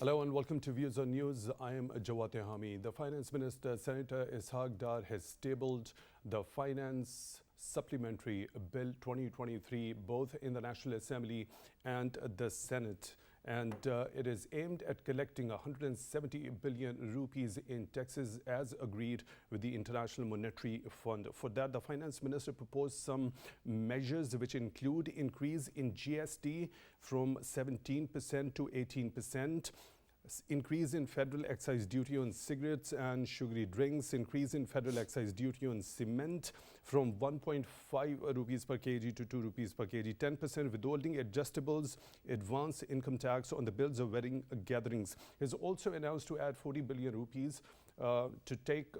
Hello and welcome to Views on News. I am Jawad Tehami. The Finance Minister, Senator Ishaq Dar, has tabled the Finance Supplementary Bill 2023 both in the National Assembly and the Senate. And it is aimed at collecting 170 billion rupees in taxes as agreed with the International Monetary Fund. For that, the Finance Minister proposed some measures which include increase in GST from 17% to 18%, increase in federal excise duty on cigarettes and sugary drinks, increase in federal excise duty on cement from 1.5 rupees per kg to 2 rupees per kg, 10% withholding adjustables, advance income tax on the bills of wedding gatherings. He has also announced to add 40 billion rupees to take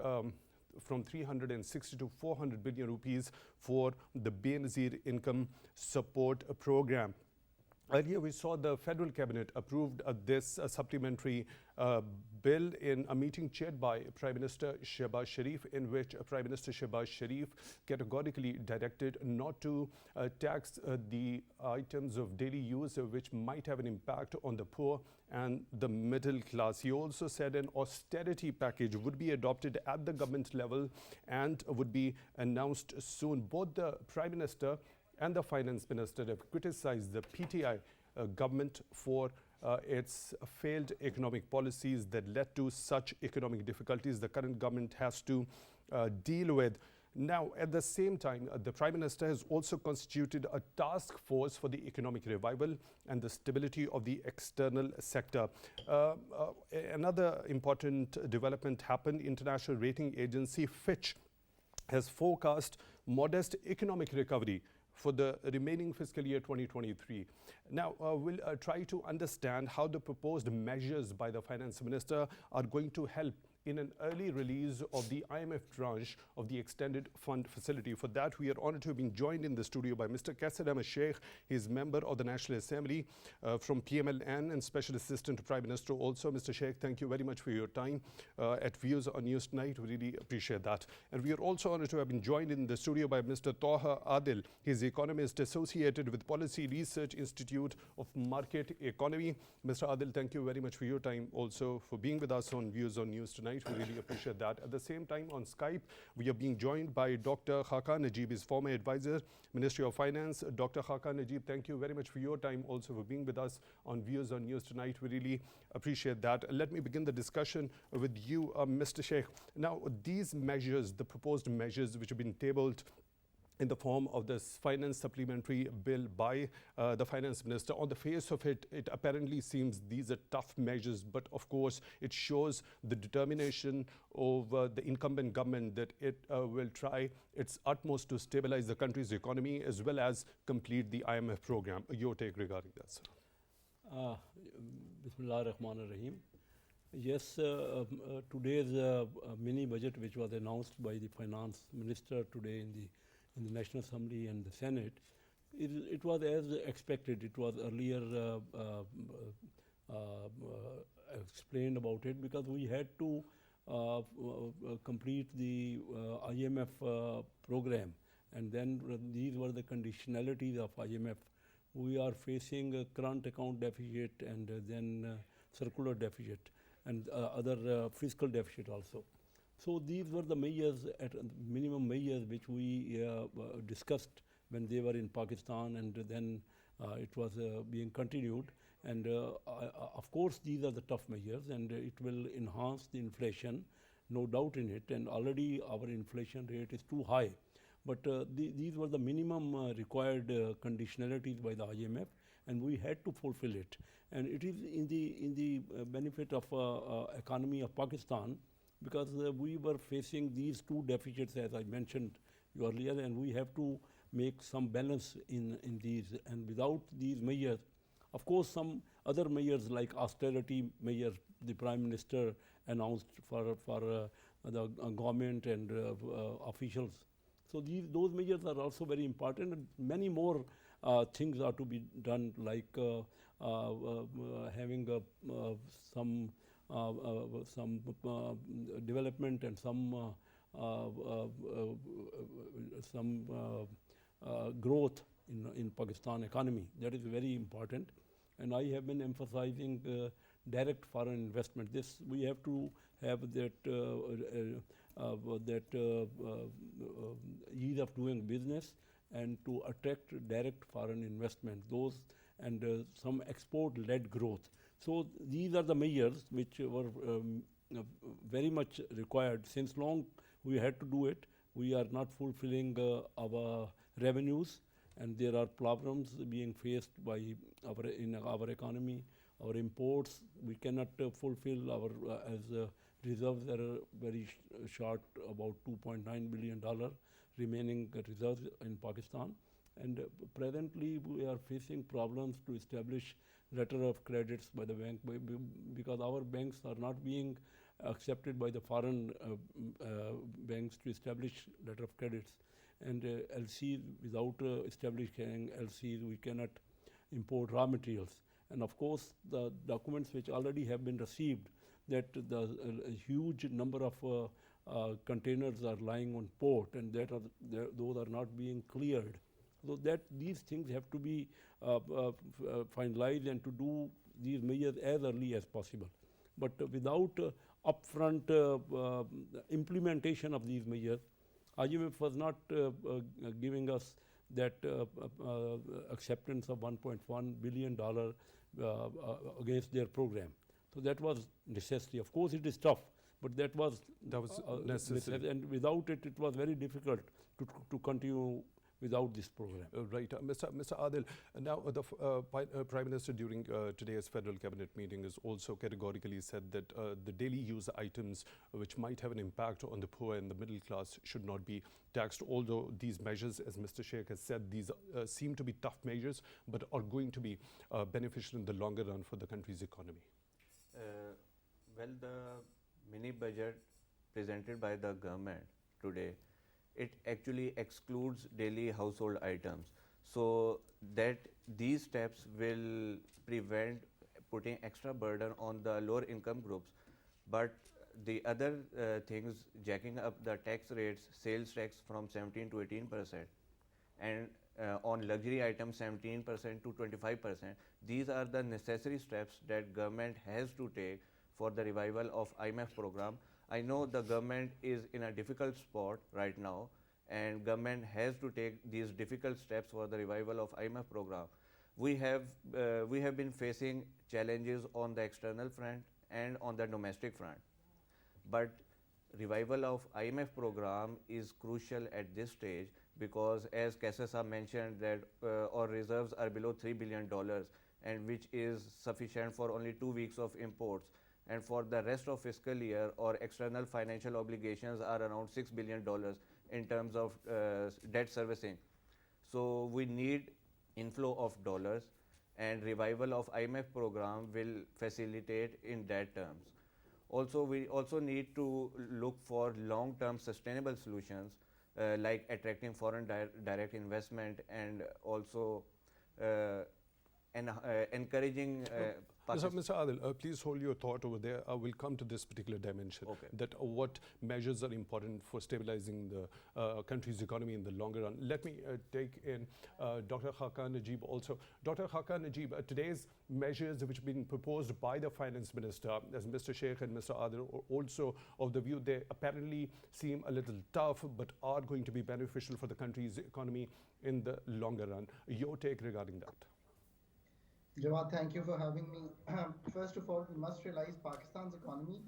from 360 to 400 billion rupees for the Benazir income support program. Earlier, we saw the federal cabinet approved this supplementary bill in a meeting chaired by Prime Minister Shehbaz Sharif, in which Prime Minister Shehbaz Sharif categorically directed not to tax the items of daily use which might have an impact on the poor and the middle class. He also said an austerity package would be adopted at the government level and would be announced soon. Both the Prime Minister and the Finance Minister have criticized the PTI government for its failed economic policies that led to such economic difficulties the current government has to deal with. Now, at the same time, the Prime Minister has also constituted a task force for the economic revival and the stability of the external sector. Another important development happened. International rating agency Fitch has forecast modest economic recovery for the remaining fiscal year 2023. Now, we'll try to understand how the proposed measures by the Finance Minister are going to help in an early release of the IMF tranche of the extended fund facility. For that, we are honored to have been joined in the studio by Mr. Qaiser Sheikh. He is member of the National Assembly from PML-N and Special Assistant to Prime Minister also. Mr. Sheikh, thank you very much for your time at Views on News tonight. We really appreciate that. And we are also honored to have been joined in the studio by Mr. Tuaha Adil. He is Economist associated with Policy Research Institute of Market Economy. Mr. Adil, thank you very much for your time also for being with us on Views on News tonight. We really appreciate that. At the same time, on Skype, we are being joined by Dr. Khaqan. Najeeb is former advisor, Ministry of Finance. Dr. Khaqan, Najeeb, thank you very much for your time, also for being with us on Views on News tonight. We really appreciate that. Let me begin the discussion with you, Mr. Sheikh. Now, these measures, the proposed measures which have been tabled in the form of this finance supplementary bill by the Finance Minister. On the face of it, it apparently seems these are tough measures, but of course it shows the determination of the incumbent government that it will try its utmost to stabilize the country's economy as well as complete the IMF program. Your take regarding that, sir? Bismillah ar-Rahman ar-Rahim. Yes, today's mini budget, which was announced by the Finance Minister today in the National Assembly and the Senate, it was as expected. It was earlier explained about it because we had to complete the IMF program, and then these were the conditionalities of IMF. We are facing a current account deficit and then circular deficit and other fiscal deficit also. So these were the measures, at minimum measures, which we discussed when they were in Pakistan, and then it was being continued. And of course, these are the tough measures, and it will enhance the inflation, no doubt in it. And already our inflation rate is too high. But these were the minimum required conditionalities by the IMF, and we had to fulfill it. And it is in the benefit of economy of Pakistan, because we were facing these two deficits, as I mentioned earlier, and we have to make some balance in these. And without these measures, of course, some other measures like austerity measures the Prime Minister announced for the government and officials. So those measures are also very important, and many more things are to be done, like having some development and some growth in Pakistan economy. That is very important. And I have been emphasizing direct foreign investment. This we have to have ease of doing business and to attract direct foreign investment. Those and some export-led growth. So these are the measures which were very much required. Since long we had to do it, we are not fulfilling our revenues, and there are problems being faced by our economy. Our imports, we cannot fulfill our as reserves are very short, about $2.9 billion remaining reserves in Pakistan. And presently we are facing problems to establish letter of credits by the bank because our banks are not being accepted by the foreign banks to establish letter of credits. And LCs, without establishing LCs, we cannot import raw materials. And of course, the documents which already have been received, that the huge number of containers are lying on port, and those are not being cleared. So that these things have to be finalized and to do these measures as early as possible. But without upfront implementation of these measures, IMF was not giving us that acceptance of $1.1 billion against their program. So that was necessary. Of course, it is tough, but that was necessary. And without it, it was very difficult to continue without this program. Right. Mr. Adil, now the Prime Minister during today's Federal Cabinet meeting has also categorically said that the daily use items which might have an impact on the poor and the middle class should not be taxed, although these measures, as Mr. Sheikh has said, these seem to be tough measures but are going to be beneficial in the longer run for the country's economy. Well, the mini budget presented by the government today, it actually excludes daily household items, so that these steps will prevent putting extra burden on the lower income groups. But the other things, jacking up the tax rates, sales tax from 17 to 18%, and on luxury items 17% to 25%, these are the necessary steps that government has to take for the revival of IMF program. I know the government is in a difficult spot right now, and government has to take these difficult steps for the revival of IMF program. We have been facing challenges on the external front and on the domestic front, but revival of IMF program is crucial at this stage because, as Qaiser mentioned, that our reserves are below $3 billion, and which is sufficient for only 2 weeks of imports. And for the rest of fiscal year, our external financial obligations are around $6 billion in terms of debt servicing. So we need inflow of dollars, and revival of IMF program will facilitate in that terms. Also, we also need to look for long-term sustainable solutions like attracting foreign direct investment, and also encouraging Mr. Adil, please hold your thought over there. I will come to this particular dimension, that what measures are important for stabilizing the country's economy in the longer run. Let me take in Dr. Khaqan Najeeb also. Dr. Khaqan Najeeb, today's measures which have been proposed by the Finance Minister, as Mr. Sheikh and Mr. Adil are also of the view, they apparently seem a little tough but are going to be beneficial for the country's economy in the longer run. Your take regarding that? Jawad, thank you for having me. First of all, we must realize Pakistan's economy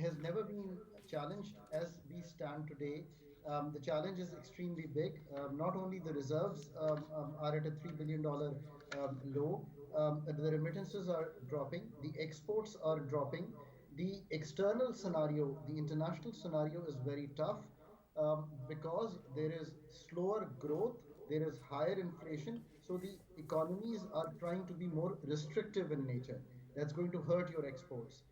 has never been challenged as we stand today. The challenge is extremely big. Not only the reserves are at a $3 billion low, the remittances are dropping, the exports are dropping, the external scenario, the international scenario is very tough because there is slower growth, there is higher inflation. So the economies are trying to be more restrictive in nature. That's going to hurt your exports.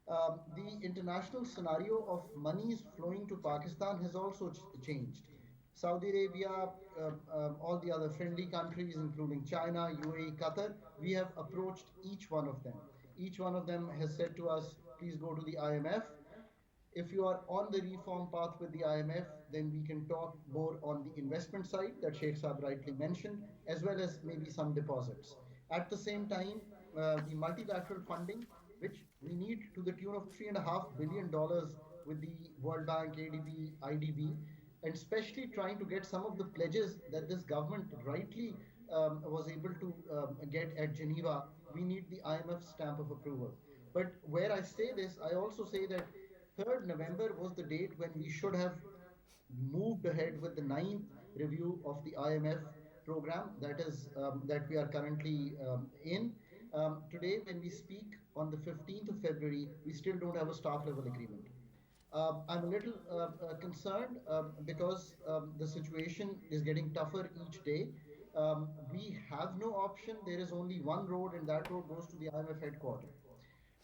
The international scenario of monies flowing to Pakistan has also changed. Saudi Arabia, all the other friendly countries, including China, UAE, Qatar, we have approached each one of them. Each one of them has said to us, please go to the IMF. If you are on the reform path with the IMF, then we can talk more on the investment side that Sheikh Saab rightly mentioned, as well as maybe some deposits. At the same time, the multilateral funding, which We need to the tune of $3.5 billion with the World Bank, ADB, IDB, and especially trying to get some of the pledges that this government rightly was able to get at Geneva. We need the IMF stamp of approval. But where I say this, I also say that 3rd November was the date when we should have moved ahead with the ninth review of the IMF program that we are currently in. Today, when we speak on the 15th of February, we still don't have a staff level agreement. I'm a little concerned because the situation is getting tougher each day. We have no option. There is only one road, and that road goes to the IMF headquarters.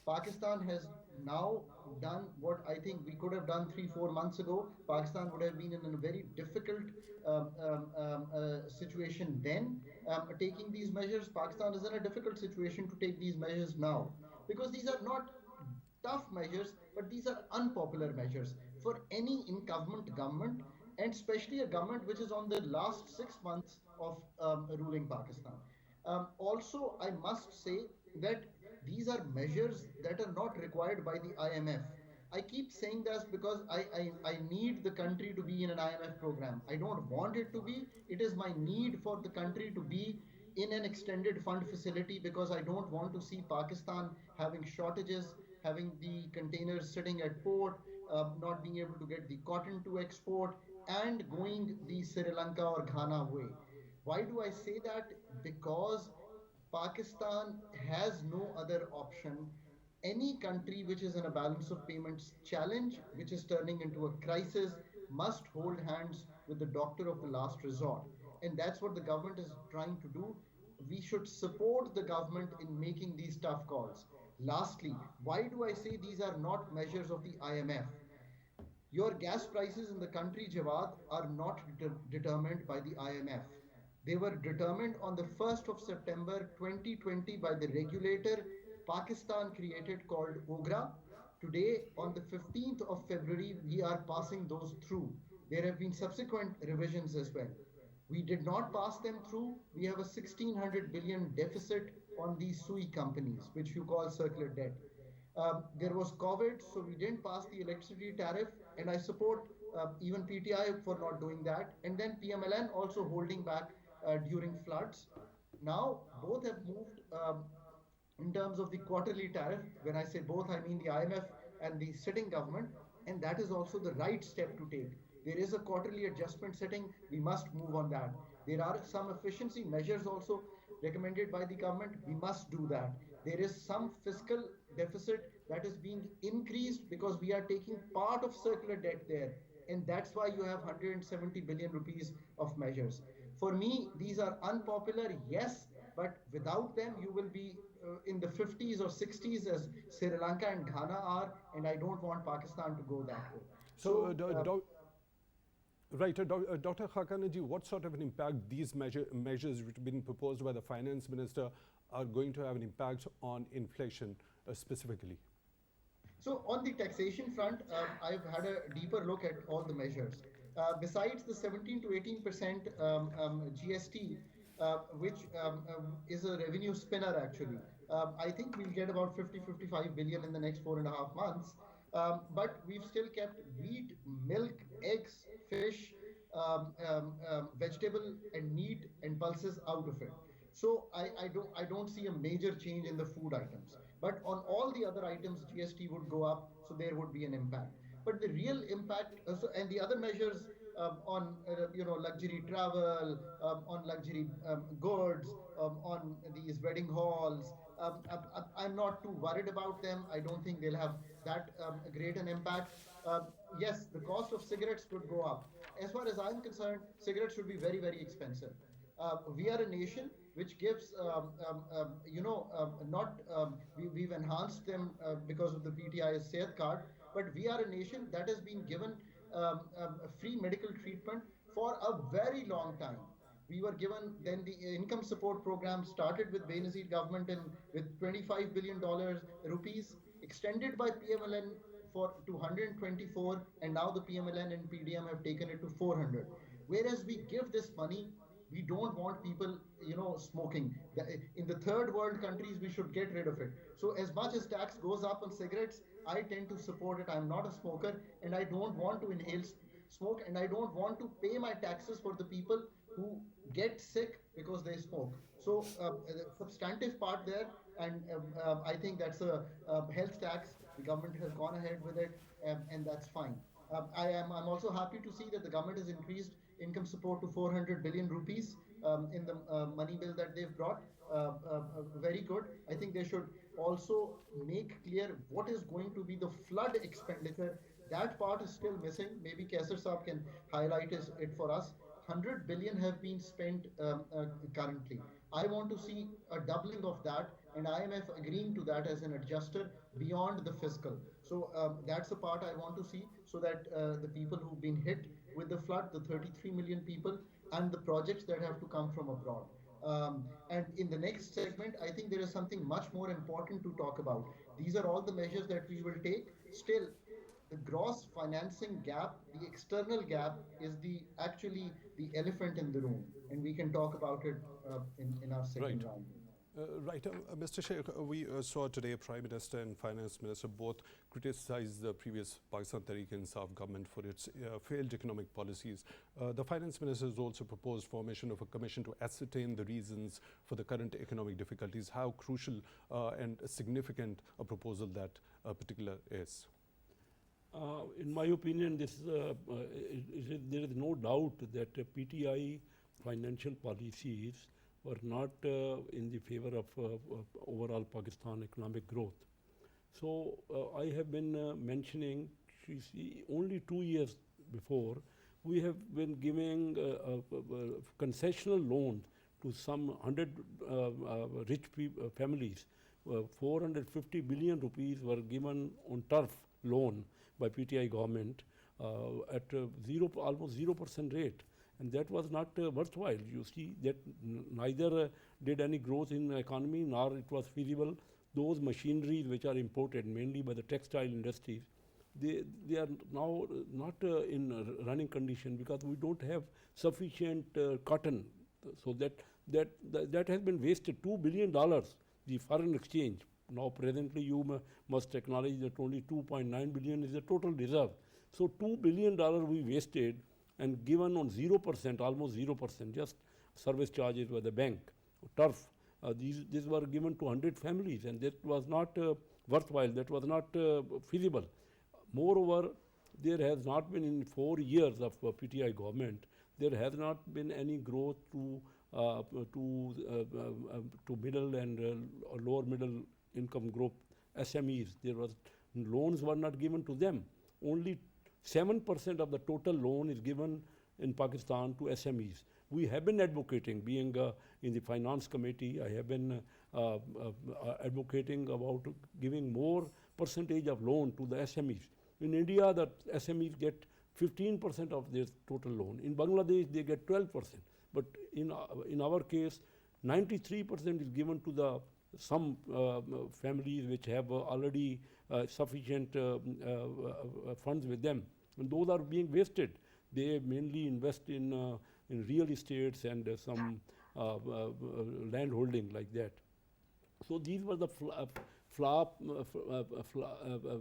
Pakistan has now done what I think we could have done 3, 4 months ago. Pakistan would have been in a very difficult situation then, taking these measures. Pakistan is in a difficult situation to take these measures now because these are not tough measures, but these are unpopular measures for any government, and especially a government which is on the last 6 months of ruling Pakistan. Also, I must say that these are measures that are not required by the IMF. I keep saying this because I need the country to be in an IMF program. I don't want it to be. It is my need for the country to be in an extended fund facility because I don't want to see Pakistan having shortages, having the containers sitting at port, not being able to get the cotton to export, and going the Sri Lanka or Ghana way. Why do I say that? Because Pakistan has no other option. Any country which is in a balance of payments challenge, which is turning into a crisis, must hold hands with the doctor of the last resort. And that's what the government is trying to do. We should support the government in making these tough calls. Lastly, why do I say these are not measures of the IMF? Your gas prices in the country, Jawad, are not determined by the IMF. They were determined on the 1st of September 2020 by the regulator Pakistan created called OGRA. Today, on the 15th of February, we are passing those through. There have been subsequent revisions as well. We did not pass them through. We have a 1600 billion deficit on these SUI companies, which you call circular debt. There was COVID, so we didn't pass the electricity tariff, and I support even PTI for not doing that. And then PML-N also holding back during floods. Now, both have moved in terms of the quarterly tariff. When I say both, I mean the IMF and the sitting government, and that is also the right step to take. There is a quarterly adjustment sitting, we must move on that. There are some efficiency measures also recommended by the government, we must do that. There is some fiscal deficit that is being increased because we are taking part of circular debt there, and that's why you have 170 billion rupees of measures. For me, these are unpopular, yes, but without them, you will be in the 50s or 60s as Sri Lanka and Ghana are, and I don't want Pakistan to go that way. Right, Dr. Khaqan, what sort of an impact these measures which have been proposed by the finance minister are going to have an impact on inflation specifically? So on the taxation front, I've had a deeper look at all the measures. Besides the 17 to 18% GST, which is a revenue spinner actually, I think we'll get about 50-55 billion in the next 4.5 months. But we've still kept wheat, milk, eggs, fish, vegetable and meat and pulses out of it. So I don't see a major change in the food items. But on all the other items, GST would go up, so there would be an impact. But the real impact, and the other measures on luxury travel, on luxury goods, on these wedding halls, I'm not too worried about them. I don't think they'll have that great an impact. Yes, the cost of cigarettes could go up. As far as I'm concerned, cigarettes should be very, very expensive. We are a nation which gives, not, we've enhanced them because of the PTI's Sehat card, but we are a nation that has been given free medical treatment for a very long time. We were given, then the income support program started with Benazir government and with $25 billion rupees, extended by PML-N to 124, and now the PML-N and PDM have taken it to 400. Whereas we give this money, We don't want people, smoking. In the third world countries, we should get rid of it. So as much as tax goes up on cigarettes, I tend to support it. I'm not a smoker, and I don't want to inhale smoke, and I don't want to pay my taxes for the people who get sick because they smoke. So the substantive part there, and I think that's a health tax. The government has gone ahead with it, and that's fine. I'm also happy to see that the government has increased income support to 400 billion rupees in the money bill that they've brought. Very good. I think they should also make clear what is going to be the flood expenditure. That part is still missing. Maybe Qaiser Saab can highlight it for us. 100 billion have been spent currently. I want to see a doubling of that, and IMF agreeing to that as an adjuster beyond the fiscal. So that's the part I want to see, so that the people who've been hit with the flood, the 33 million people, and the projects that have to come from abroad. And in the next segment, I think there is something much more important to talk about. These are all the measures that we will take. Still, the gross financing gap, the external gap, is actually the elephant in the room, and we can talk about it in our second Right. round. Right, Mr. Sheikh, we saw today Prime Minister and Finance Minister both criticize the previous Pakistan Tehreek-e-Insaf government for its failed economic policies. The Finance Minister has also proposed formation of a commission to ascertain the reasons for the current economic difficulties. How crucial and significant a proposal that particular is? In my opinion, there is no doubt that PTI financial policies were not in the favor of overall Pakistan economic growth. So I have been mentioning, you see, only 2 years before, we have been giving concessional loans to some 100 rich families. 450 billion rupees were given on turf loan by PTI government at almost 0% rate. And that was not worthwhile. You see that neither did any growth in the economy, nor it was feasible. Those machineries which are imported mainly by the textile industries, they are now not in running condition because we don't have sufficient cotton. So that has been wasted. $2 billion, the foreign exchange. Now presently you must acknowledge that only 2.9 billion is the total reserve. So $2 billion we wasted and given on 0%, almost 0%, just service charges by the bank, turf. These were given to 100 families, and that was not worthwhile, that was not feasible. Moreover, there has not been in 4 years of PTI government, there has not been any growth to middle and lower middle income group SMEs. Loans were not given to them. Only 7% of the total loan is given in Pakistan to SMEs. We have been advocating, being in the finance committee, I have been advocating about giving more percentage of loan to the SMEs. In India, the SMEs get 15% of their total loan. In Bangladesh, they get 12%. But in our case, 93% is given to some families which have already sufficient funds with them, and those are being wasted. They mainly invest in real estates and some land holding like that. So these were the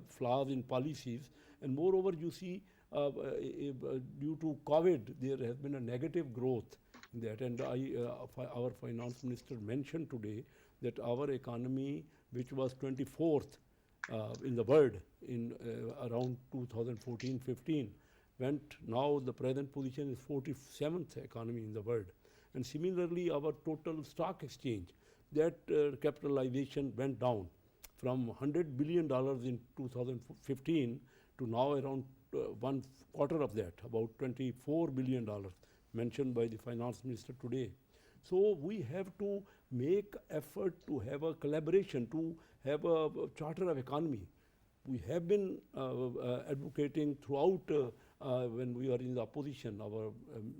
flaws in policies, and moreover, you see, due to COVID, there has been a negative growth in that, and our finance minister mentioned today that our economy, which was 24th in the world in around 2014-15, now the present position is 47th economy in the world. And similarly, our total stock exchange, that capitalization went down from $100 billion in 2015 to now around one quarter of that, about $24 billion mentioned by the finance minister today. So we have to make effort to have a collaboration, to have a charter of economy. We have been advocating throughout when we are in the opposition, our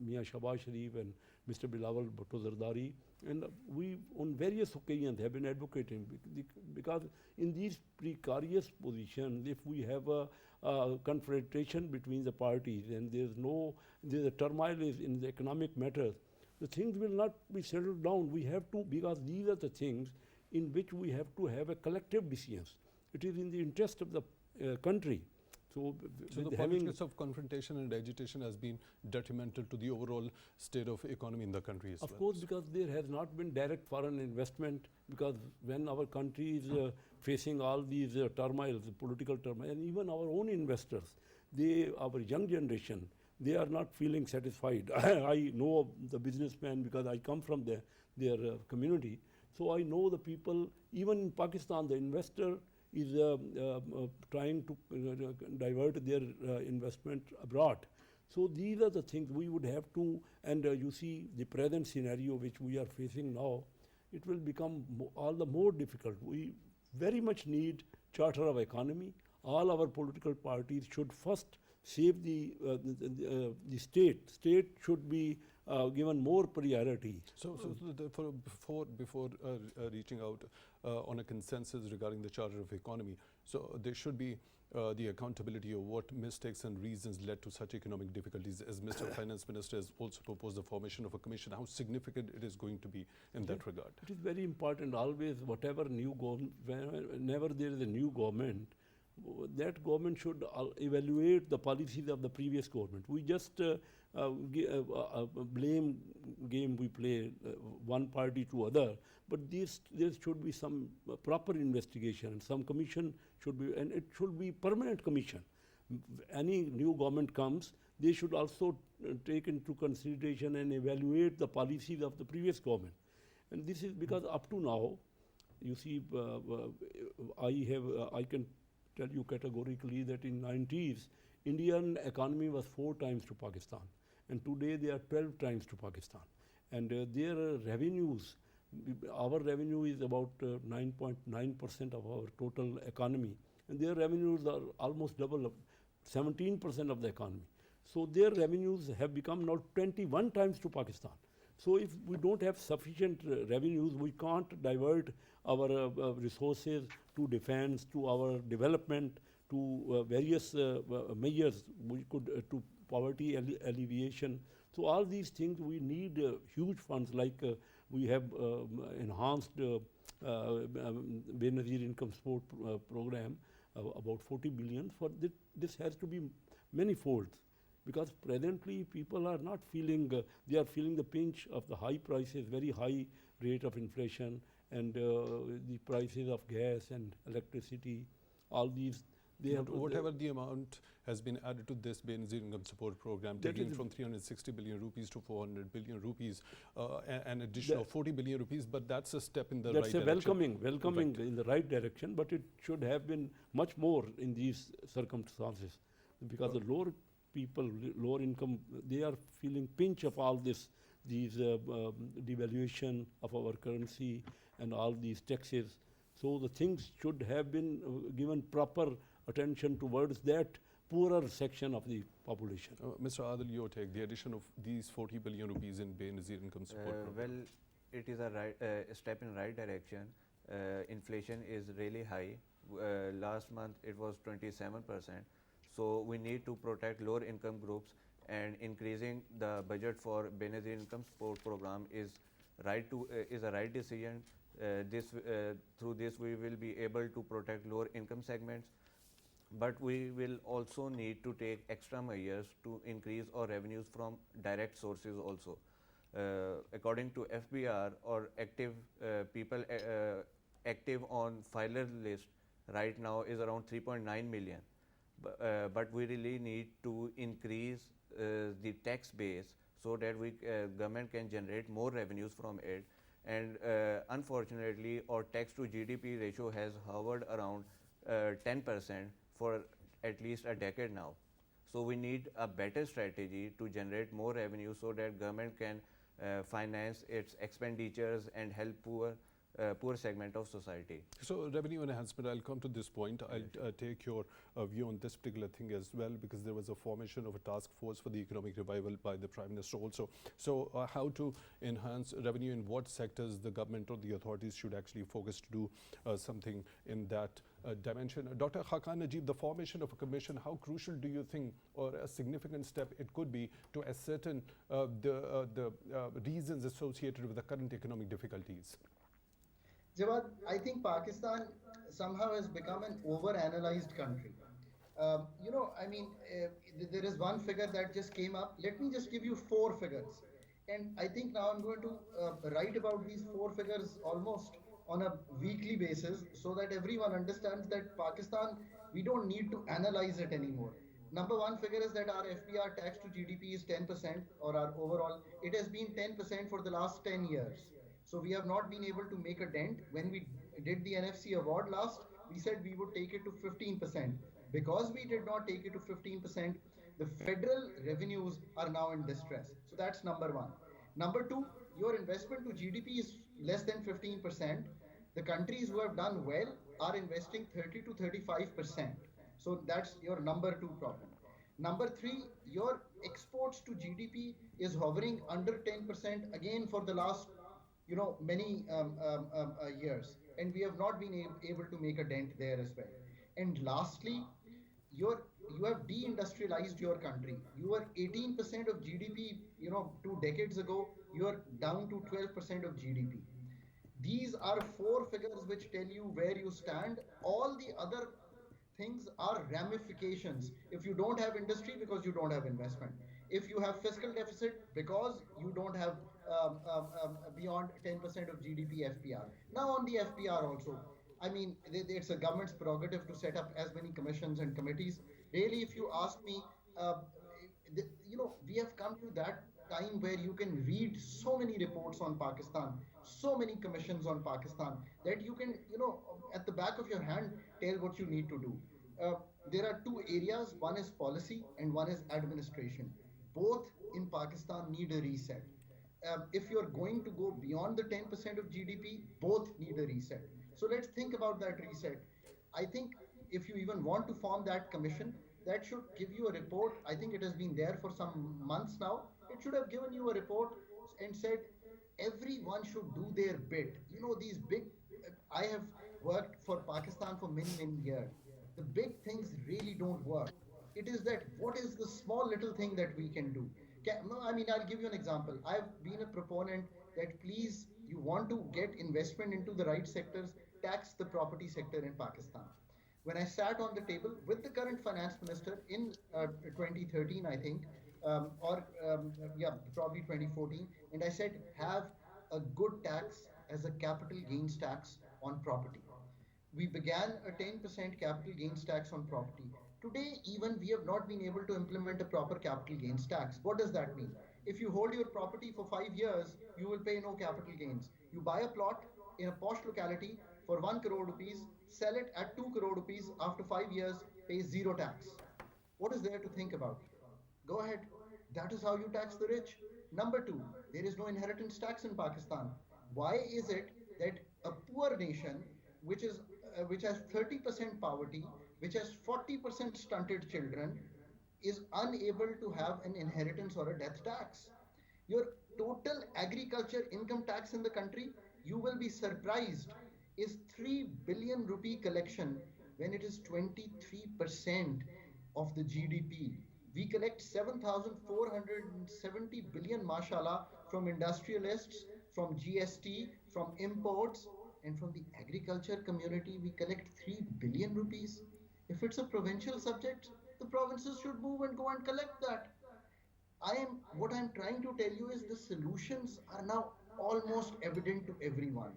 Mia Shahbaz Sharif and Mr. Bilawal Bhutto Zardari, and we on various occasions have been advocating, because in these precarious positions, if we have a confrontation between the parties and there's a turmoil is in the economic matters, the things will not be settled down. We have to, because these are the things in which we have to have a collective decisions. It is in the interest of the country. So the politics of confrontation and agitation has been detrimental to the overall state of economy in the country as well. Of course, because there has not been direct foreign investment, because when our country is facing all these turmoils, political turmoil, and even our own investors, our young generation, they are not feeling satisfied. I know the businessmen because I come from their community. So I know the people, even in Pakistan, the investor is trying to divert their investment abroad. So these are the things we would have to, and you see the present scenario which we are facing now, it will become all the more difficult. We very much need Charter of Economy. All our political parties should first save the state. State should be given more priority. Before reaching out on a consensus regarding the Charter of Economy, so there should be the accountability of what mistakes and reasons led to such economic difficulties. As Mr. Finance Minister has also proposed the formation of a commission, how significant it is going to be in that regard? It is very important. Always, whatever new government, whenever there is a new government, that government should evaluate the policies of the previous government. We just blame game we play, one party to other, but there should be some proper investigation, some commission should be, and it should be permanent commission. Any new government comes, they should also take into consideration and evaluate the policies of the previous government. And this is because up to now, you see, I can tell you categorically that in 90s, Indian economy was 4 times to Pakistan, and today they are 12 times to Pakistan. And their revenues, our revenue is about 9.9% of our total economy, and their revenues are almost double, 17% of the economy. So their revenues have become now 21 times to Pakistan. So if we don't have sufficient revenues, we can't divert our resources to defense, to our development, to various measures we could, to poverty alleviation. So all these things we need huge funds, like we have enhanced Benazir income support program, about 40 billion. For this has to be many folds, because presently people are not feeling, they are feeling the pinch of the high prices, very high rate of inflation, and the prices of gas and electricity, all these. Whatever the amount has been added to this Benazir income support program, taking from 360 billion rupees to 400 billion rupees, an addition of 40 billion rupees, but that's a step in the right direction. That's a welcoming in the right direction, but it should have been much more in these circumstances, because the lower people, lower income, they are feeling pinch of all these devaluation of our currency and all these taxes. So the things should have been given proper attention towards that poorer section of the population. Mr. Adil, your take, the addition of these 40 billion rupees in Benazir income support program. Well, it is a step in right direction. Inflation is really high. Last month it was 27%. So we need to protect lower income groups, and increasing the budget for Benazir income support program is a right decision. Through this we will be able to protect lower income segments, but we will also need to take extra measures to increase our revenues from direct sources also. According to FBR, or active people active on filer list right now is around 3.9 million. But we really need to increase the tax base so that government can generate more revenues from it. And unfortunately, our tax to GDP ratio has hovered around 10% for at least a decade now. So we need a better strategy to generate more revenue so that government can finance its expenditures and help poor segment of society. So revenue enhancement, I'll come to this point. I'll take your view on this particular thing as well, because there was a formation of a task force for the economic revival by the Prime Minister also. So how to enhance revenue, in what sectors the government or the authorities should actually focus to do something in that dimension. Dr. Khaqan, Najeeb, the formation of a commission, how crucial do you think, or a significant step it could be to ascertain the reasons associated with the current economic difficulties? Jawad, I think Pakistan somehow has become an over-analyzed country. There is one figure that just came up. Let me just give you four figures. And I think now I'm going to write about these four figures almost on a weekly basis so that everyone understands that Pakistan, we don't need to analyze it anymore. Number one figure is that our FBR tax to GDP is 10%, or our overall, it has been 10% for the last 10 years. So we have not been able to make a dent. When we did the NFC award last, we said we would take it to 15%. Because we did not take it to 15%, the federal revenues are now in distress. So that's number one. Number two, your investment to GDP is less than 15%. The countries who have done well are investing 30 to 35%. So that's your number two problem. Number three, your exports to GDP is hovering under 10% again for the last many years. And we have not been able to make a dent there as well. And lastly, you have deindustrialized your country. You were 18% of GDP, 2 decades ago. You are down to 12% of GDP. These are four figures which tell you where you stand. All the other things are ramifications. If you don't have industry, because you don't have investment. If you have fiscal deficit, because you don't have beyond 10% of GDP FPR. Now on the FPR also, I mean, it's a government's prerogative to set up as many commissions and committees. Really, if you ask me, we have come to that time where you can read so many reports on Pakistan, so many commissions on Pakistan, that you can, at the back of your hand, tell what you need to do. There are two areas. One is policy and one is administration. Both in Pakistan need a reset. If you're going to go beyond the 10% of GDP, both need a reset. So let's think about that reset. I think if you even want to form that commission, that should give you a report. I think it has been there for some months now. It should have given you a report and said, everyone should do their bit. These big, I have worked for Pakistan for many, many years. The big things really don't work. It is that, what is the small little thing that we can do? I'll give you an example. I've been a proponent that please, you want to get investment into the right sectors, tax the property sector in Pakistan. When I sat on the table with the current finance minister in 2013, I think, probably 2014, and I said, have a good tax as a capital gains tax on property. We began a 10% capital gains tax on property. Today, even we have not been able to implement a proper capital gains tax. What does that mean? If you hold your property for 5 years, you will pay no capital gains. You buy a plot in a posh locality for 1 crore rupees, sell it at 2 crore rupees after 5 years, pay zero tax. What is there to think about? Go ahead. That is how you tax the rich. Number two, there is no inheritance tax in Pakistan. Why is it that a poor nation, which has 30% poverty, which has 40% stunted children, is unable to have an inheritance or a death tax? Your total agriculture income tax in the country, you will be surprised, is 3 billion rupee collection when it is 23% of the GDP. We collect 7,470 billion, mashallah, from industrialists, from GST, from imports, and from the agriculture community, we collect 3 billion rupees. If it's a provincial subject, the provinces should move and go and collect that. What I'm trying to tell you is the solutions are now almost evident to everyone.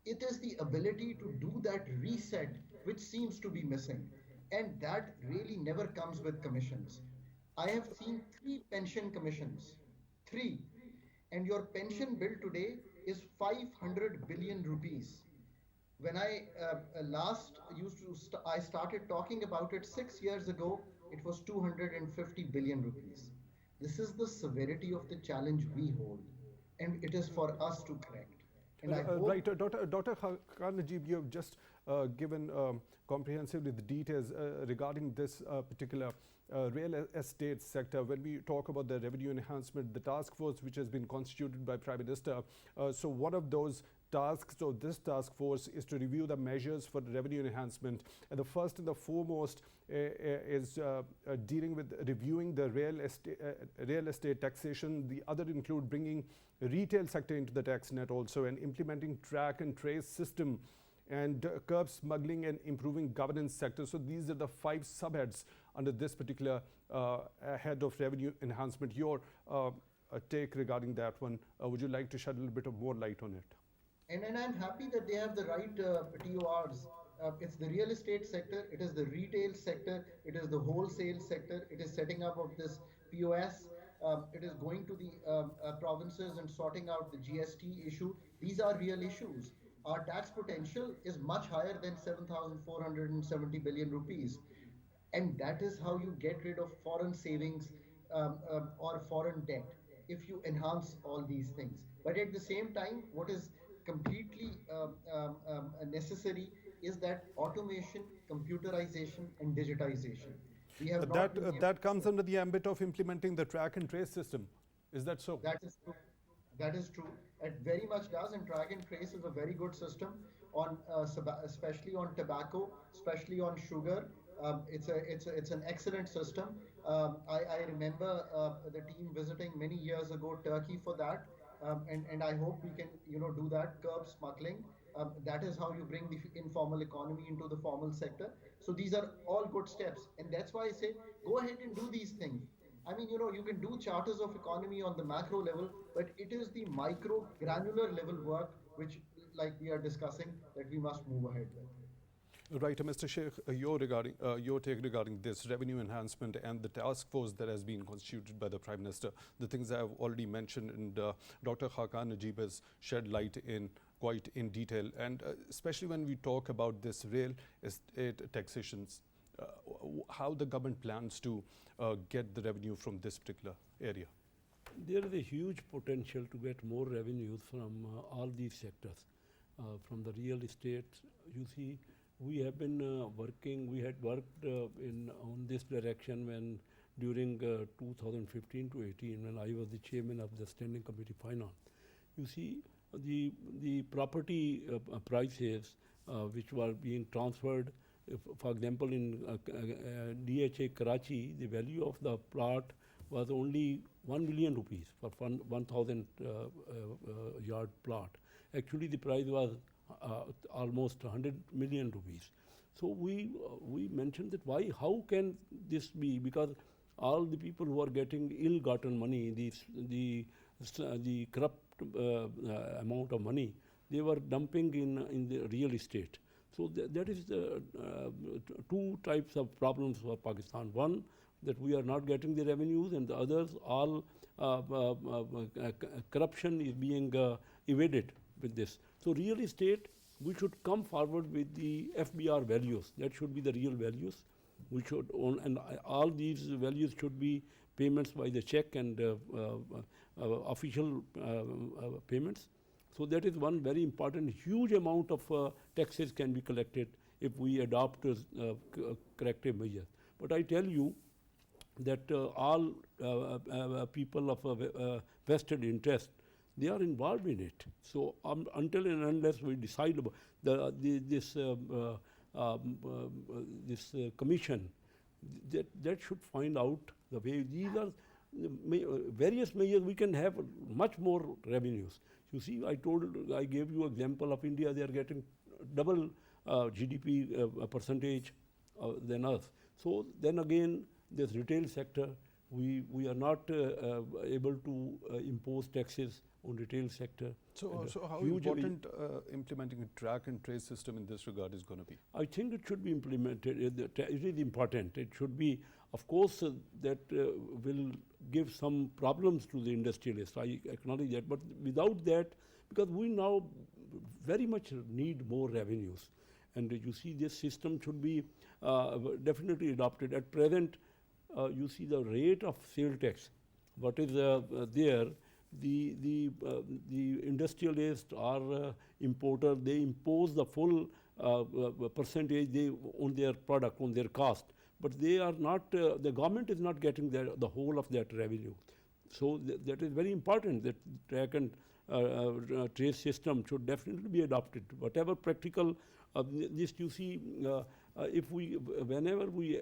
It is the ability to do that reset which seems to be missing. And that really never comes with commissions. I have seen 3 pension commissions. 3. And your pension bill today is 500 billion rupees. When I I started talking about it 6 years ago, it was 250 billion rupees. This is the severity of the challenge we hold, and it is for us to correct. And right, Dr. Khaqan, Najeeb, you have just given comprehensively the details regarding this particular real estate sector. When we talk about the revenue enhancement, the task force which has been constituted by Prime Minister, so one of those tasks of this task force is to review the measures for revenue enhancement. And the first and the foremost is dealing with reviewing the real estate taxation. The other include bringing retail sector into the tax net also, and implementing track and trace system, and curb smuggling and improving governance sector. So these are the 5 subheads under this particular head of revenue enhancement. Your take regarding that one, would you like to shed a little bit of more light on it? And I'm happy that they have the right TORs. It's the real estate sector, it is the retail sector, it is the wholesale sector, it is setting up of this POS, it is going to the provinces and sorting out the GST issue. These are real issues. Our tax potential is much higher than 7,470 billion rupees. And that is how you get rid of foreign savings or foreign debt, if you enhance all these things. But at the same time, what is completely necessary is that automation, computerization, and digitization. We have that comes under the ambit of implementing the track and trace system. Is that so? That is true. That is true. It very much does, and track and trace is a very good system on, especially on tobacco, especially on sugar. It's an excellent system. I remember the team visiting many years ago Turkey for that, and I hope we can do that. Curb smuggling. That is how you bring the informal economy into the formal sector. So these are all good steps, and that's why I say go ahead and do these things. I mean, you can do charters of economy on the macro level, but it is the micro granular level work which, like we are discussing, that we must move ahead with. Right, Mr. Sheikh, your take regarding this revenue enhancement and the task force that has been constituted by the Prime Minister, the things I have already mentioned, and Dr. Khaqan Najeeb has shed light in quite in detail, and especially when we talk about this real estate taxations, how the government plans to get the revenue from this particular area. There is a huge potential to get more revenues from all these sectors. From the real estate, you see, we have been working, we had worked on this direction when during 2015 to 18, when I was the chairman of the Standing Committee Finance. You see, the property prices which were being transferred, for example, in DHA Karachi, the value of the plot was only 1 million rupees for 1,000 yard plot. Actually, the price was almost 100 million rupees. So we mentioned that how can this be? Because all the people who are getting ill-gotten money, the corrupt amount of money, they were dumping in the real estate. So that is the 2 types of problems for Pakistan. One, that we are not getting the revenues, and the others, all corruption is being evaded with this. So real estate, we should come forward with the FBR values. That should be the real values. We should own, and all these values should be payments by the check and official payments. So that is one very important. Huge amount of taxes can be collected if we adopt corrective measures. But I tell you that all people of vested interest, they are involved in it. So until and unless we decide about this commission, that should find out the way. These are various measures. We can have much more revenues. You see, I gave you example of India. They are getting double GDP percentage than us. So then again, this retail sector, we are not able to impose taxes on retail sector. So how important implementing a track and trace system in this regard is going to be? I think it should be implemented. It is important. It should be, of course, that will give some problems to the industrialists. I acknowledge that. But without that, because we now very much need more revenues. And you see, this system should be definitely adopted. At present, you see the rate of sale tax, what is there, the industrialists or importer, they impose the full percentage on their product, on their cost. But they are not, the government is not getting the whole of that revenue. So that is very important, that track and trace system should definitely be adopted. Whatever practical, this you see, whenever we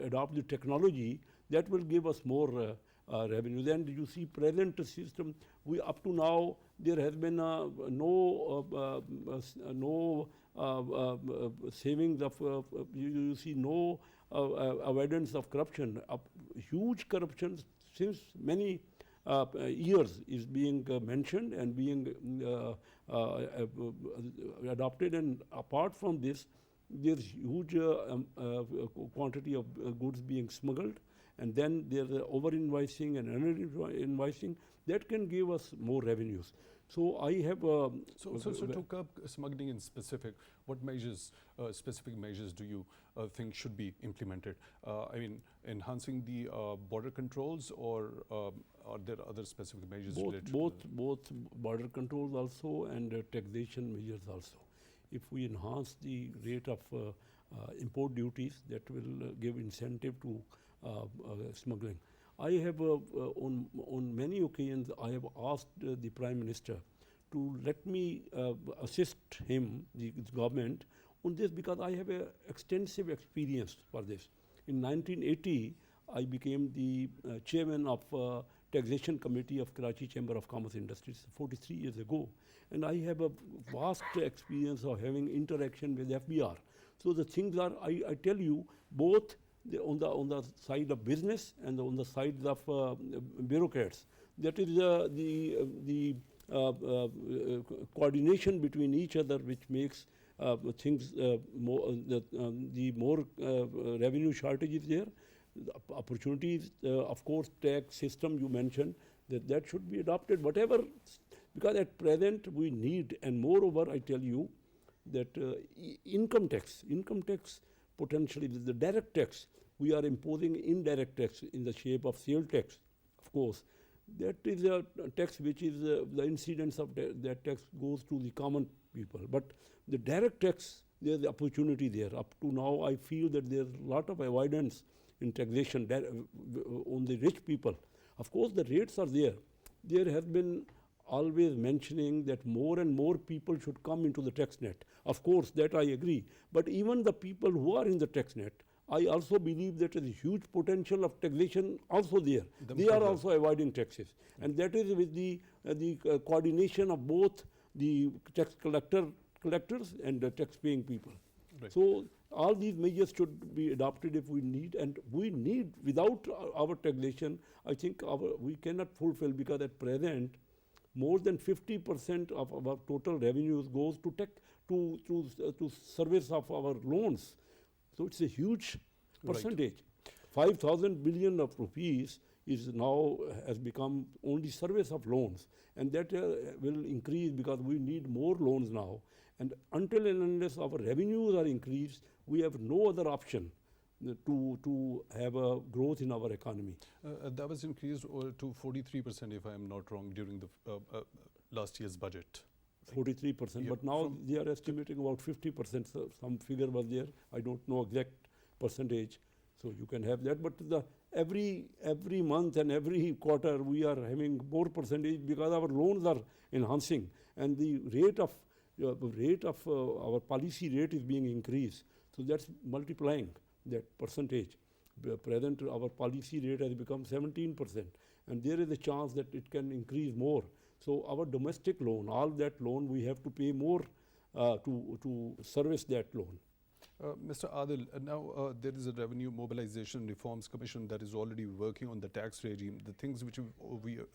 adopt the technology, that will give us more revenue. Then you see present system, up to now there has been no savings of, you see no avoidance of corruption. Huge corruption since many years is being mentioned and being adopted, and apart from this, there's huge quantity of goods being smuggled, and then there's over-invoicing and under-invoicing that can give us more revenues. So I have... So to curb smuggling in specific, what measures, specific measures do you think should be implemented? I mean, enhancing the border controls, or are there other specific measures related to that? Both border controls also and taxation measures also. If we enhance the rate of import duties, that will give incentive to smuggling. I have, on many occasions, I have asked the Prime Minister to let me assist him, the government, on this, because I have extensive experience for this. In 1980, I became the chairman of Taxation Committee of Karachi Chamber of Commerce Industries, 43 years ago. And I have a vast experience of having interaction with FBR. So the things are, I tell you, both on the side of business and on the side of bureaucrats. That is the coordination between each other, which makes things more, the more revenue shortage is there. The opportunities, of course, tax system you mentioned, that should be adopted, whatever, because at present we need, and moreover, I tell you that income tax potentially, the direct tax, we are imposing indirect tax in the shape of sale tax, of course. That is a tax which is, the incidence of that tax goes to the common people. But the direct tax, there's the opportunity there. Up to now, I feel that there's a lot of avoidance in taxation on the rich people. Of course, the rates are there. There has been always mentioning that more and more people should come into the tax net. Of course, that I agree. But even the people who are in the tax net, I also believe that there is huge potential of taxation also there. They are also avoiding taxes. And that is with the coordination of both the tax collectors and the tax-paying people. Right. So all these measures should be adopted if we need, and we need, without our taxation, I think we cannot fulfill, because at present, more than 50% of our total revenues goes to service of our loans. So it's a huge percentage. Right. 5,000 billion of rupees is now has become only service of loans, and that will increase because we need more loans now. And until and unless our revenues are increased, we have no other option to have a growth in our economy. That was increased to 43%, if I am not wrong, during the last year's budget. 43%, but now they are estimating about 50%. So some figure was there. I don't know exact percentage, so you can have that. But every month and every quarter we are having more percentage because our loans are enhancing, and the rate of our policy rate is being increased. So that's multiplying that percentage. Present our policy rate has become 17%, and there is a chance that it can increase more. So our domestic loan, all that loan, we have to pay more to service that loan. Mr. Adil, now there is a Revenue Mobilization Reforms Commission that is already working on the tax regime. The things which we've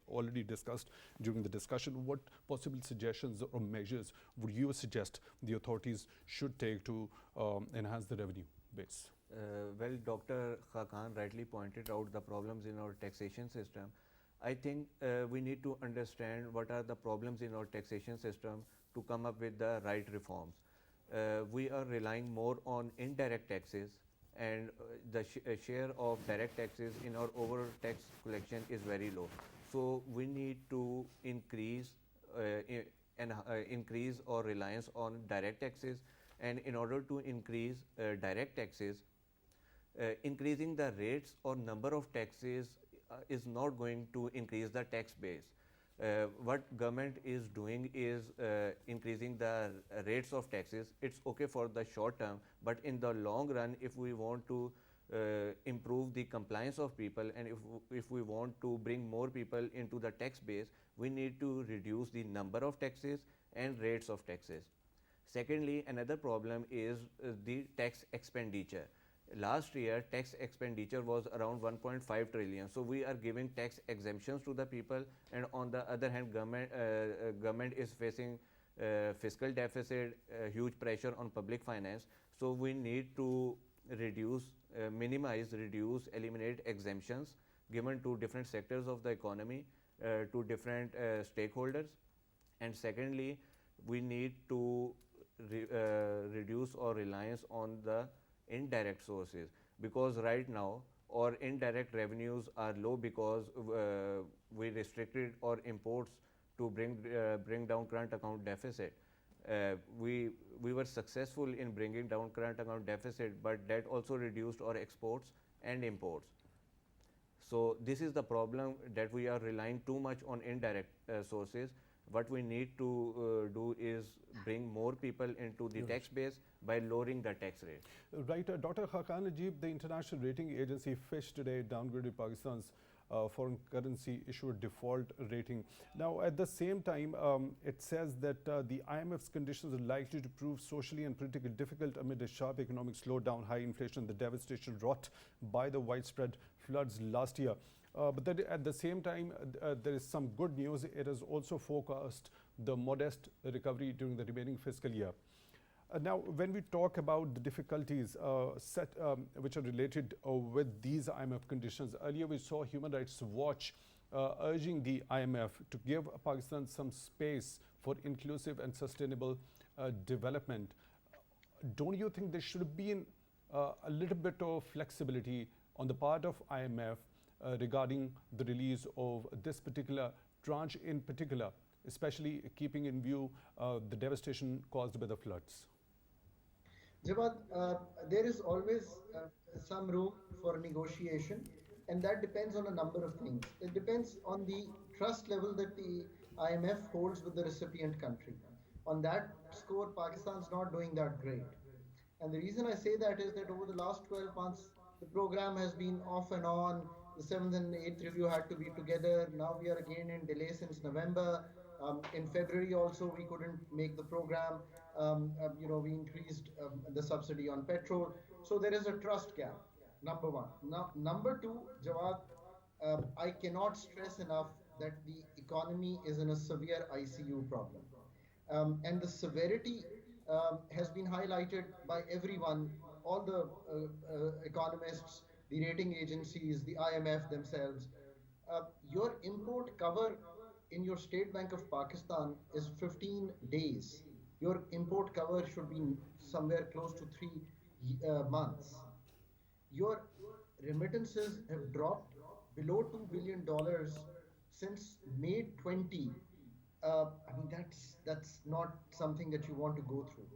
already discussed during the discussion, what possible suggestions or measures would you suggest the authorities should take to enhance the revenue base? Well, Dr. Khaqan rightly pointed out the problems in our taxation system. I think we need to understand what are the problems in our taxation system to come up with the right reforms. We are relying more on indirect taxes, and the share of direct taxes in our overall tax collection is very low. So we need to increase our reliance on direct taxes, and in order to increase direct taxes, increasing the rates or number of taxes is not going to increase the tax base. What government is doing is increasing the rates of taxes. It's okay for the short term, but in the long run, if we want to improve the compliance of people, and if we want to bring more people into the tax base, we need to reduce the number of taxes and rates of taxes. Secondly, another problem is the tax expenditure. Last year, tax expenditure was around 1.5 trillion. So we are giving tax exemptions to the people, and on the other hand, government is facing fiscal deficit, huge pressure on public finance. So we need to reduce, minimize, reduce, eliminate exemptions given to different sectors of the economy, to different stakeholders. And secondly, we need to reduce our reliance on the indirect sources, because right now our indirect revenues are low because we restricted our imports to bring down current account deficit. We were successful in bringing down current account deficit, but that also reduced our exports and imports. So this is the problem, that we are relying too much on indirect sources. What we need to do is bring more people into the tax base by lowering the tax rate. Right, Dr. Khaqan, Najeeb, the international rating agency Fitch today downgraded Pakistan's foreign currency issuer default rating. Now, at the same time, it says that the IMF's conditions are likely to prove socially and politically difficult amid a sharp economic slowdown, high inflation, the devastation wrought by the widespread floods last year. But then at the same time, there is some good news. It has also forecast the modest recovery during the remaining fiscal year. Now, when we talk about the difficulties which are related with these IMF conditions, earlier we saw Human Rights Watch urging the IMF to give Pakistan some space for inclusive and sustainable development. Don't you think there should have been a little bit of flexibility on the part of IMF regarding the release of this particular tranche in particular, especially keeping in view the devastation caused by the floods? Jawad, there is always some room for negotiation, and that depends on a number of things. It depends on the trust level that the IMF holds with the recipient country. On that score, Pakistan's not doing that great. And the reason I say that is that over the last 12 months, the program has been off and on. The 7th and 8th review had to be together. Now we are again in delay since November. In February also, we couldn't make the program. We increased the subsidy on petrol. So there is a trust gap, number one. Now, number two, Jawad, I cannot stress enough that the economy is in a severe ICU problem. And the severity has been highlighted by everyone, all the economists, the rating agencies, the IMF themselves. Your import cover in your State Bank of Pakistan is 15 days. Your import cover should be somewhere close to 3 months. Your remittances have dropped below $2 billion since May 20. That's not something that you want to go through.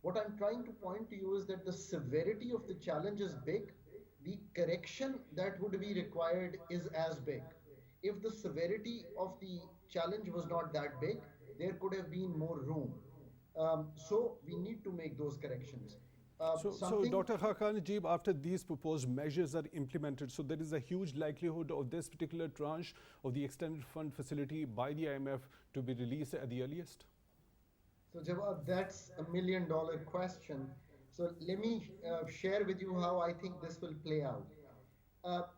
What I'm trying to point to you is that the severity of the challenge is big. The correction that would be required is as big. If the severity of the challenge was not that big, there could have been more room. So we need to make those corrections. So Dr. Khaqan, Najeeb, after these proposed measures are implemented, so there is a huge likelihood of this particular tranche of the extended fund facility by the IMF to be released at the earliest? So Jawad, that's $1 million question. So let me share with you how I think this will play out.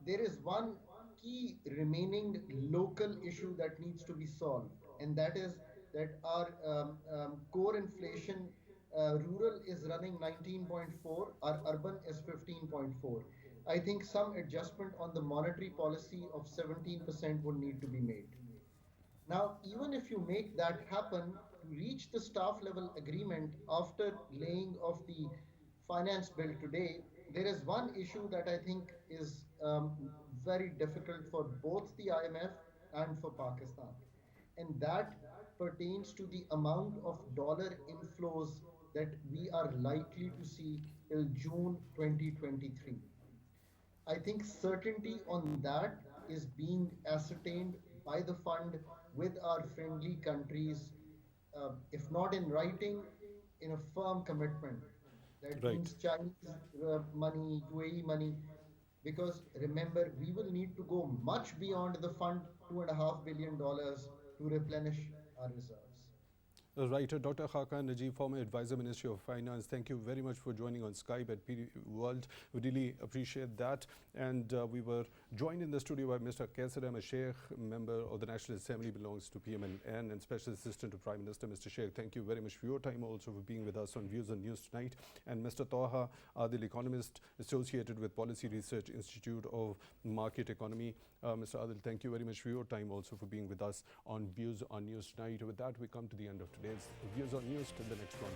There is one key remaining local issue that needs to be solved, and that is that our core inflation, rural is running 19.4, our urban is 15.4. I think some adjustment on the monetary policy of 17% would need to be made. Now, even if you make that happen, to reach the staff level agreement after laying of the finance bill today, there is one issue that I think is very difficult for both the IMF and for Pakistan. And that pertains to the amount of dollar inflows that we are likely to see till June 2023. I think certainty on that is being ascertained by the fund with our friendly countries, if not in writing, in a firm commitment. That Right. means Chinese money, UAE money, because remember, we will need to go much beyond the fund $2.5 billion to replenish our reserves. Right, Dr. Khaqan, Najeeb, former advisor, Ministry of Finance, thank you very much for joining on Skype at PD World. We really appreciate that. And we were joined in the studio by Mr. Qaiser, Sheikh, member of the National Assembly, belongs to PML-N, and Special Assistant to Prime Minister, Mr. Sheikh. Thank you very much for your time, also for being with us on Views on News tonight. And Mr. Tuaha, Adil, Economist, associated with Policy Research Institute of Market Economy. Mr. Adil, thank you very much for your time, also for being with us on Views on News tonight. With that, we come to the end of today's Views on News. Till the next one.